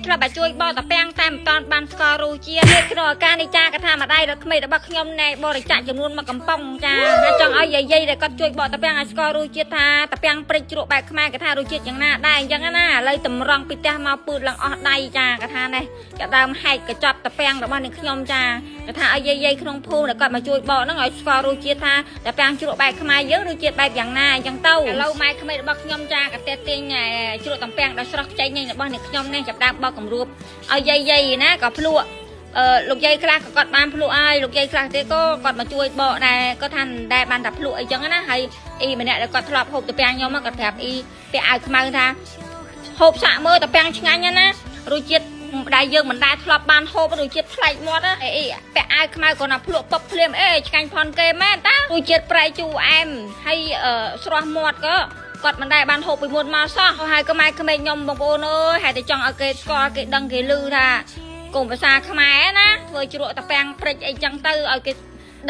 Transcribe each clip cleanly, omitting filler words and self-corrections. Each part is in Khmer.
ក្លាប់ជួយបោតពាំងតែមិនតាន់បានស្គាល់រូជានេះក្នុងការនេះចាកថាម្ដាយរកក្មេងរបស់ខ្ញុំណែបរិច្ចាគចំនួនមកកំប៉ុងចាហើយចង់ឲ្យយាយដែលគាត់ជួយបោតពាំងឲ្យស្គាល់រូជាថាតពាំងព្រិចជ្រក់បែបខ្មែរគេថារូជាយ៉ាងណាដែរអញ្ចឹងណាឥឡូវតម្រង់ពីផ្ទះមកពឺឡើងអស់ដៃចាគេថានេះក៏ដើមហែកកញ្ចប់តពាំងរបស់នាងខ្ញុំចាគេថាឲ្យយាយក្នុងភូមិដែលគាត់មកជួយបោហ្នឹងឲ្យស្គាល់រូជាថាតពាំងជ្រក់បែបខ្មែរយើងរូជាបែបយ៉ាងណាអញ្ចឹងទៅឥឡូវម៉ែក្មេងរបស់ខ្ញុំចាក៏តែទាញជ្រក់តពាំងដល់ស្រស់ខ្ចីញញរបស់នាងខ្ញុំនេះចាប់ដើមបោកគម្រួបឲ្យយាយណាក៏ភ្លក់លោកយាយខ្លះក៏គាត់បានភ្លក់ហើយលោកយាយខ្លះទៀតក៏គាត់មកជួយបកដែរគាត់ថាដែរបានតែភ្លក់អីចឹងណាហើយអ៊ីម្នាក់ដែលគាត់ធ្លាប់ហូបតពាំងខ្ញុំគាត់ប្រាប់អ៊ីពាក់អាវខ្មៅថាហូបសាក់មើលតពាំងឆ្ងាញ់ណារសជាតិម្ដាយយើងមិនដែលធ្លាប់បានហូបរសជាតិប្លែកមាត់ណាអ៊ីពាក់អាវខ្មៅគាត់ណាភ្លក់ពឹបភ្លាមឆ្ងាញ់ផនគេមែនតារសជាតិប្រៃជូរអែមហើយស្រស់មាត់ក៏គាត់មិនដែលបានហូបពីមុនមកសោះហើយក៏ម៉ែក្មេងខ្ញុំបងប្អូនអើយហើយតែចង់ឲ្យគេស្គាល់គេដឹងគេឮថាកុំភាសាខ្មែរណាធ្វើជ្រក់តពាំងព្រិចអីចឹងទៅឲ្យគេ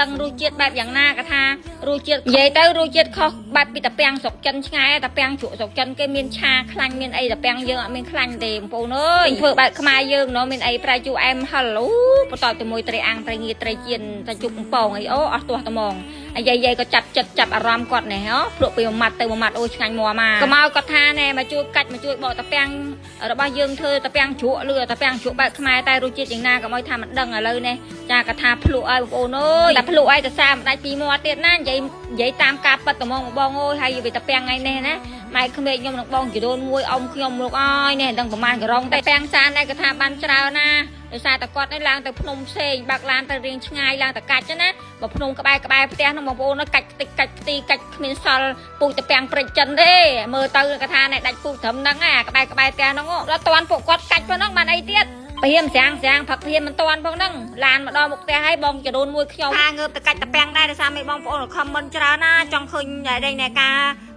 ដឹងរសជាតិបែបយ៉ាងណាគេថារសជាតិនិយាយទៅរសជាតិខុសបែបពីតពាំងស្រុកចិនឆ្ងាយតពាំងជ្រក់ស្រុកចិនគេមានឆាខ្លាញ់មានអីតពាំងយើងអត់មានខ្លាញ់ទេបងប្អូនអើយធ្វើបែបខ្មែរយើងណោះមានអីប្រៃជូរអែមហិលអូបន្ទាប់ជាមួយត្រីអាំងត្រីងៀតត្រីចៀនតែជុកកំប៉ុងអីអូអស់ទាស់ត្មងហើយយាយក៏ចាប់ចិត្តចាប់អារម្មណ៍គាត់នេះហ៎ភ្លក់ពីមួយម៉ាត់ទៅមួយម៉ាត់អូឆ្ងាញ់មួមកក៏មកគាត់ថាណែមកជួយកាច់មកជួយបកតពាំងរបស់យើងធ្វើតពាំងជ្រក់ឬតពាំងជ្រក់បែបខ្មែរតែរសជាតិយ៉ាងណាក៏មកថាមិនដឹងឥឡូវនេះចាគាត់ថាភ្លក់ឲ្យបងប្អូនអើយតែភ្លក់ឲ្យទៅសាម្ដាច់ពីមាត់ទៀតណានិយាយតាមការប៉ັດត្មងបងអើយហើយវាតពាំងថ្ងៃនេះណាម៉ែក្មេងខ្ញុំនឹងបងជីដូនមួយអ៊ំខ្ញុំលោកអើយនេះដឹងប្រហែលក្រុងតែពាំងសាននេះគាត់ថាបានច្រើនណាដោយសារតែគាត់នេះឡើងទៅភ្នំផ្សេងបាក់ឡានទៅរៀងឆ្ងាយឡើងទៅកាច់ណាបើភ្នំក្បែរផ្ទះនោះបងប្អូនកាច់តិចកាច់ទីកាច់គ្មានសល់ពូជតពាំងព្រិចចិនទេមើលទៅគាត់ថានេះដាច់ពូជត្រឹមហ្នឹងក្បែរផ្ទះហ្នឹងដល់តាន់ពួកគាត់កាច់ប៉ុណ្ណឹងបានអីទៀតព្រាមស្រាំងផឹកព្រាមមិនតាន់ផងហ្នឹងឡានមកដល់មុខផ្ទះហើយបងចដូនមួយខ្ញុំថាងើបទៅកាច់តពាំងដែរដោយសារមេបងប្អូនខមមិនច្រើនណាចង់ឃើញតែនៃកា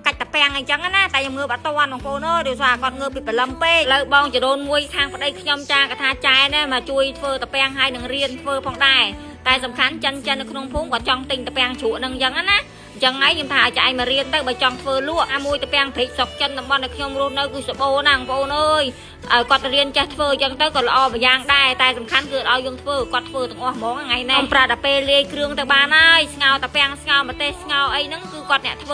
រកាច់តពាំងអញ្ចឹងណាតែខ្ញុំងើបអត់តាន់បងប្អូនអើយដោយសារគាត់ងើបពីព្រលឹមពេកឥឡូវបងចដូនមួយខាងប្តីខ្ញុំចាគាត់ថាចែណាមកជួយធ្វើតពាំងឲ្យនឹងរៀនធ្វើផងដែរតែសំខាន់ចិននៅក្នុងភូមិគាត់ចង់ទិញតពាំងជ្រក់ហ្នឹងអញ្ចឹងណាចឹងហើយខ្ញុំថាឲ្យចែមករៀនទៅបើចង់ធ្វើលក់អាមួយតពាំងព្រិចស្រុកចិនតំបន់ដែលខ្ញុំរស់នៅគឺសបោណាបងប្អូនអើយឲ្យគាត់រៀនចេះធ្វើចឹងទៅក៏ល្អប្រយ៉ាងដែរតែសំខាន់គឺឲ្យយើងធ្វើគាត់ធ្វើទាំងអស់ហ្មងថ្ងៃនេះខ្ញុំប្រាដល់ពេលលាយគ្រឿងទៅបានហើយស្ងោរតពាំងស្ងោរម្ទេសស្ងោរអីហ្នឹងគឺគាត់អ្នកធ្វើ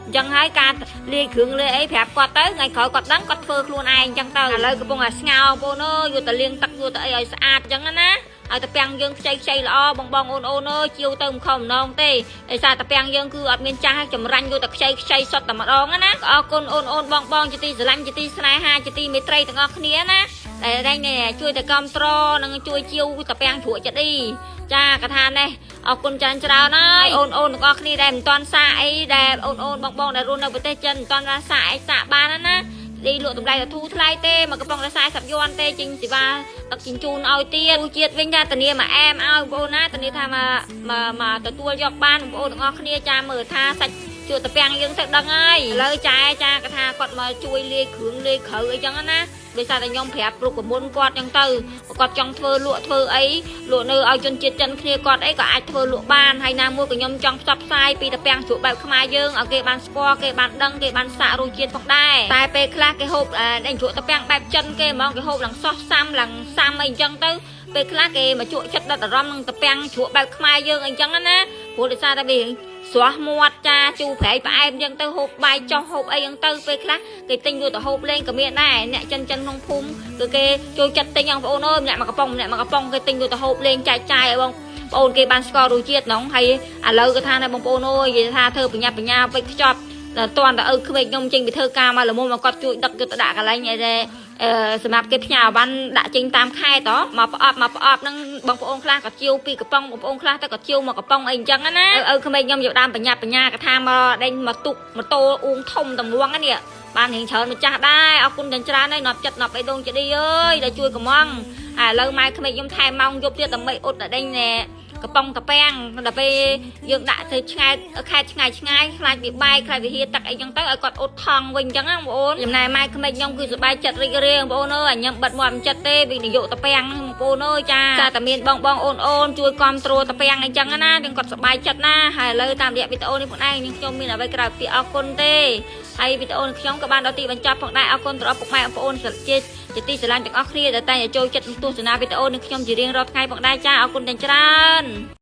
អញ្ចឹងហើយការលាយគ្រឿងលាយអីប្រាប់គាត់ទៅថ្ងៃក្រោយគាត់ដឹងគាត់ធ្វើខ្លួនឯងអញ្ចឹងទៅឥឡូវកំពុងតែស្ងោរបងប្អូនអើយយកទៅលាងទឹកយកទៅអីឲ្យស្អាតអញ្ចឹងណាឲ្យតពាំងយើងខ្ចីល្អបងអូនអើយជាវទៅមិនខំម្ដងទេដោយសារតពាំងយើងគឺអត់មានចាស់ចម្រាញ់យកតែខ្ចីសុទ្ធតែម្ដងណាអរគុណអូនបងជាទីស្រឡាញ់ជាទីស្នេហាជាទីមេត្រីទាំងអស់គ្នាណាតែនេះជួយតែគាំទ្រនិងជួយជាវតពាំងជ្រក់ចិត្តអីចាកថានេះអរគុណច្រើនហើយអូនទាំងអស់គ្នាដែលមិនទាន់សាអីដែលអូនបងដែលរស់នៅប្រទេសចិនមិនទាន់សាអីសាបានណាឌីលក់តម្លៃធូរថ្លៃទេមកកំប៉ុងតែ40យួនទេចេញសេវាទឹកជញ្ជូនឲ្យទៀតរសជាតិវិញថាធានាមកអែមឲ្យបងប្អូនណាធានាថាមកទទួលយកបានបងប្អូនទាំងអស់គ្នាចាមើលថាសាច់ជក់តពាំងយើងទៅដឹងហើយឥឡូវចាគាត់ថាគាត់មកជួយលាយគ្រឿងលាយគ្រូអីចឹងណាដោយសារតែខ្ញុំប្រាប់ប្រុសប្រមុនគាត់ចឹងទៅគាត់ចង់ធ្វើលក់ធ្វើអីលក់នៅឲ្យជនជាតិចិនគ្នាគាត់អីក៏អាចធ្វើលក់បានហើយណាមួយក៏ខ្ញុំចង់ផ្សព្វផ្សាយពីតពាំងជ្រក់បែបខ្មែរយើងឲ្យគេបានស្គាល់គេបានដឹងគេបានសាករសជាតិផងដែរតែពេលខ្លះគេហូបជ្រក់តពាំងបែបចិនគេហ្មងគេហូបឡើងសោះសាំឡើងសាំអីចឹងទៅពេលខ្លះគេមកជក់ចិត្តដិតអារម្មណ៍នឹងតពាំងជ្រក់បែបខ្មែរយើងអីចឹងណាព្រោះដោយសារតែវាស្រស់មាត់ចាជូរប្រៃផ្អែមចឹងទៅហូបបាយចុះហូបអីចឹងទៅពេលខ្លះគេទិញយកទៅហូបលេងក៏មានដែរអ្នកចិនក្នុងភូមិគឺគេចូលចិត្តទិញបងប្អូនអើយម្នាក់មកកំប៉ុងគេទិញយកទៅហូបលេងចែកចាយឲ្យបងប្អូនគេបានស្គាល់រសជាតិហ្នឹងហើយឥឡូវគេថាណែបងប្អូនអើយនិយាយថាធ្វើបញ្ញាពេកខ្ចប់តន់តែឪក្មេងខ្ញុំចេញពីធ្វើការមកល្មមមកគាត់ជួយដឹកយកទៅដាក់កន្លែងអីដែរសម្រាប់គេផ្ញើអវ៉ាន់ដាក់ចេញតាមខែតមកប្រអប់ហ្នឹងបងប្អូនខ្លះក៏ជាវពីកំប៉ុងបងប្អូនខ្លះទៅក៏ជាវមកកំប៉ុងអីអញ្ចឹងណាឪក្មេងខ្ញុំយកដើមបញ្ញាកថាមកដេញមកទុកម៉ូតូអ៊ូងធំតម្ងហ្នឹងនេះបានរៀងច្រើនម្ចាស់ដែរអរគុណច្រើនហើយណប់ចិត្តណប់អីដងចេឌីអើយដែលជួយកំងឥឡូវម៉ែក្មេងខ្ញុំថែមម៉ោងយប់ទៀតដើម្បីអ៊ុតដេញណែកំប៉ុងតពាំងដល់ពេលយើងដាក់ទៅឆ្ងាយខេត្តឆ្ងាយខ្លាចវាបាយខ្លាចវាហៀទឹកអីចឹងទៅឲ្យគាត់អ៊ុតថងវិញចឹងណាបងប្អូនចំណាយម៉ែក្មេងខ្ញុំគឺសប្បាយចិត្តរីករាយបងប្អូនអើយញ៉ាំបិទមាត់មិនចិត្តទេវិនិយោគតពាំងហ្នឹងបងប្អូនអើយចាតែមានបងអូនជួយគាំទ្រតពាំងអីចឹងណាទាំងគាត់សប្បាយចិត្តណាហើយឥឡូវតាមរយៈវីដេអូនេះផងដែរខ្ញុំមានអ្វីក្រៅពីអរគុណទេ ហើយវីដេអូនេះខ្ញុំក៏បានដល់ទីបញ្ចប់ផងដែរអរគុណដល់ពុកម៉ែបងប្អូនជាទីស្រឡាញ់ទាំងអស់គ្នាដែលតែងតែចូលចិត្តទស្សនាវីដេអូនេះខ្ញុំជារៀងរាល់ថ្ងៃផងដែរចាអរគុណទាំងច្រើន